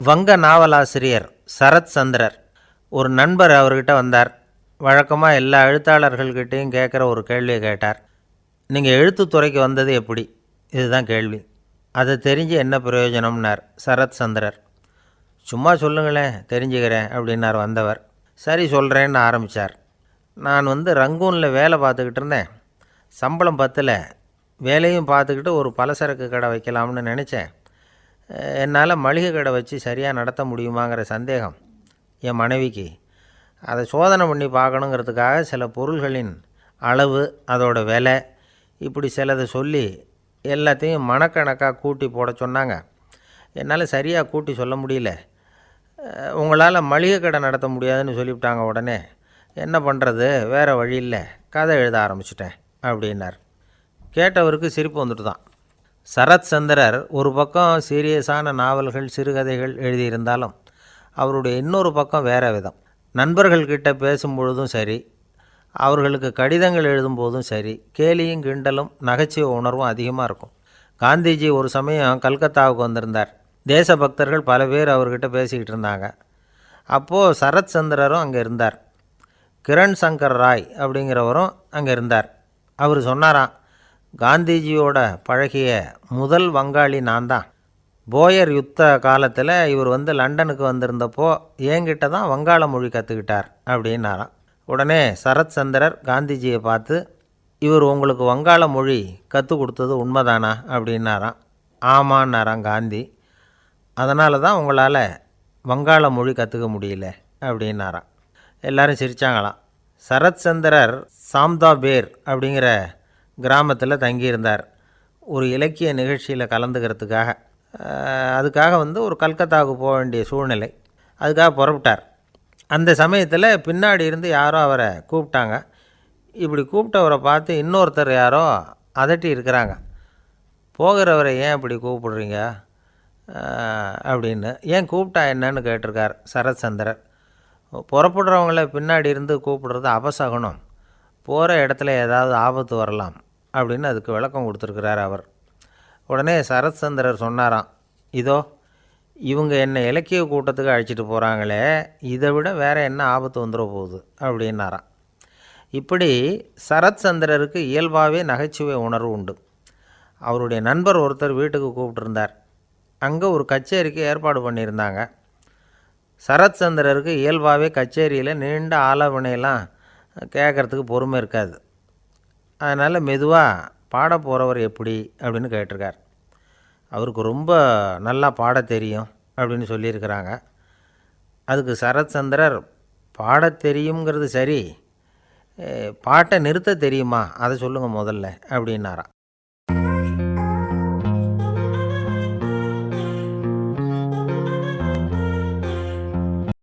வங்க நாவலாசிரியர் சரத் சந்திரர் ஒரு நண்பர் அவர்கிட்ட வந்தார். வழக்கமாக எல்லா எழுத்தாளர்கள்கிட்டையும் கேட்குற ஒரு கேள்வியை கேட்டார். நீங்கள் எழுத்துத்துறைக்கு வந்தது எப்படி? இதுதான் கேள்வி. அதை தெரிஞ்சு என்ன பிரயோஜனம்னார் சரத் சந்திரர். சும்மா சொல்லுங்களேன், தெரிஞ்சுக்கிறேன் அப்படின்னார் வந்தவர். சரி சொல்கிறேன்னு ஆரம்பித்தார். நான் ரங்கூனில் வேலை பார்த்துக்கிட்டு இருந்தேன். சம்பளம் பத்தில். வேலையும் பார்த்துக்கிட்டு ஒரு பலசரக்கு கடை வைக்கலாம்னு நினச்சேன். என்னால் மளிகை கடை வச்சு சரியாக நடத்த முடியுமாங்கிற சந்தேகம் என் மனைவிக்கு. அதை சோதனை பண்ணி பார்க்கணுங்கிறதுக்காக சில பொருள்களின் அளவு, அதோட விலை, இப்படி சிலதை சொல்லி எல்லாத்தையும் மனக்கணக்காக கூட்டி போட சொன்னாங்க. என்னால் சரியாக கூட்டி சொல்ல முடியல. உங்களால் மளிகை கடை நடத்த முடியாதுன்னு சொல்லிவிட்டாங்க. உடனே என்ன பண்ணுறது, வேறு வழி இல்லை, கதை எழுத ஆரம்பிச்சிட்டேன் அப்படின்னார். கேட்டவருக்கு சிரிப்பு வந்துட்டு தான். சரத் சந்திரர் ஒரு பக்கம் சீரியஸான நாவல்கள், சிறுகதைகள் எழுதியிருந்தாலும் அவருடைய இன்னொரு பக்கம் வேறு விதம். நண்பர்கள்கிட்ட பேசும்பொழுதும் சரி, அவர்களுக்கு கடிதங்கள் எழுதும்போதும் சரி, கேலியும் கிண்டலும் நகைச்சுவை உணர்வும் அதிகமாக இருக்கும். காந்திஜி ஒரு சமயம் கல்கத்தாவுக்கு வந்திருந்தார். தேசபக்தர்கள் பல பேர் அவர்கிட்ட பேசிக்கிட்டு இருந்தாங்க. அப்போது சரத் சந்திரரும் அங்கே இருந்தார். கிரண் சங்கர் ராய் அப்படிங்கிறவரும் அங்கே இருந்தார். அவர் சொன்னாராம், காந்திஜியோட பழகிய முதல் வங்காளி நான் தான். போயர் யுத்த காலத்தில் இவர் லண்டனுக்கு வந்திருந்தப்போ என்கிட்ட தான் வங்காள மொழி கற்றுக்கிட்டார் அப்படின்னாராம். உடனே சரத் சந்திரர் காந்திஜியை பார்த்து, இவர் உங்களுக்கு வங்காள மொழி கற்றுக் கொடுத்தது உண்மைதானா அப்படின்னாராம். ஆமான்னாராம் காந்தி. அதனால தான் உங்களால் வங்காள மொழி கற்றுக்க முடியல அப்படின்னாராம். எல்லாரும் சிரித்தாங்களாம். சரத் சந்திரர் சாம்தாபேர் அப்படிங்கிற கிராமத்தில் தங்கியிருந்தார். ஒரு இலக்கிய நிகழ்ச்சியில் கலந்துக்கிறதுக்காக. அதுக்காக ஒரு கல்கத்தாவுக்கு போக வேண்டிய சூழ்நிலை. அதுக்காக புறப்பட்டார். அந்த சமயத்தில் பின்னாடி இருந்து யாரோ அவரை கூப்பிட்டாங்க. இப்படி கூப்பிட்டவரை பார்த்து இன்னொருத்தர் யாரோ அதட்டி இருக்கிறாங்க. போகிறவரை ஏன் இப்படி கூப்பிடுறீங்க அப்படின்னு. ஏன் கூப்பிட்டா என்னன்னு கேட்டிருக்கார் சரத் சந்திரர். புறப்படுறவங்கள பின்னாடி இருந்து கூப்பிடுறது அபசகுனம், போகிற இடத்துல ஏதாவது ஆபத்து வரலாம் அப்படின்னு அதுக்கு விளக்கம் கொடுத்துருக்கிறார் அவர். உடனே சரத் சந்திரர் சொன்னாராம், இதோ இவங்க என்னை இலக்கிய கூட்டத்துக்கு அழைச்சிட்டு போகிறாங்களே, இதை விட வேறு என்ன ஆபத்து வந்துட போகுது அப்படின்னாராம். இப்படி சரத் சந்திரருக்கு இயல்பாகவே நகைச்சுவை உணர்வு உண்டு. அவருடைய நண்பர் ஒருத்தர் வீட்டுக்கு கூப்பிட்டுருந்தார். அங்கே ஒரு கச்சேரிக்கு ஏற்பாடு பண்ணியிருந்தாங்க. சரத் சந்திரருக்கு இயல்பாகவே கச்சேரியில் நீண்ட ஆலோசனையெல்லாம் கேட்குறதுக்கு பொறுமை இருக்காது. அதனால் மெதுவாக பாட போகிறவர் எப்படி அப்படின்னு கேட்டிருக்கார். அவருக்கு ரொம்ப நல்லா பாட தெரியும் அப்படின்னு சொல்லியிருக்கிறாங்க. அதுக்கு சரத் சந்திரர், பாட தெரியுங்கிறது சரி, பாட்டை நிறுத்த தெரியுமா, அதை சொல்லுங்கள் முதல்ல அப்படின்னாராம்.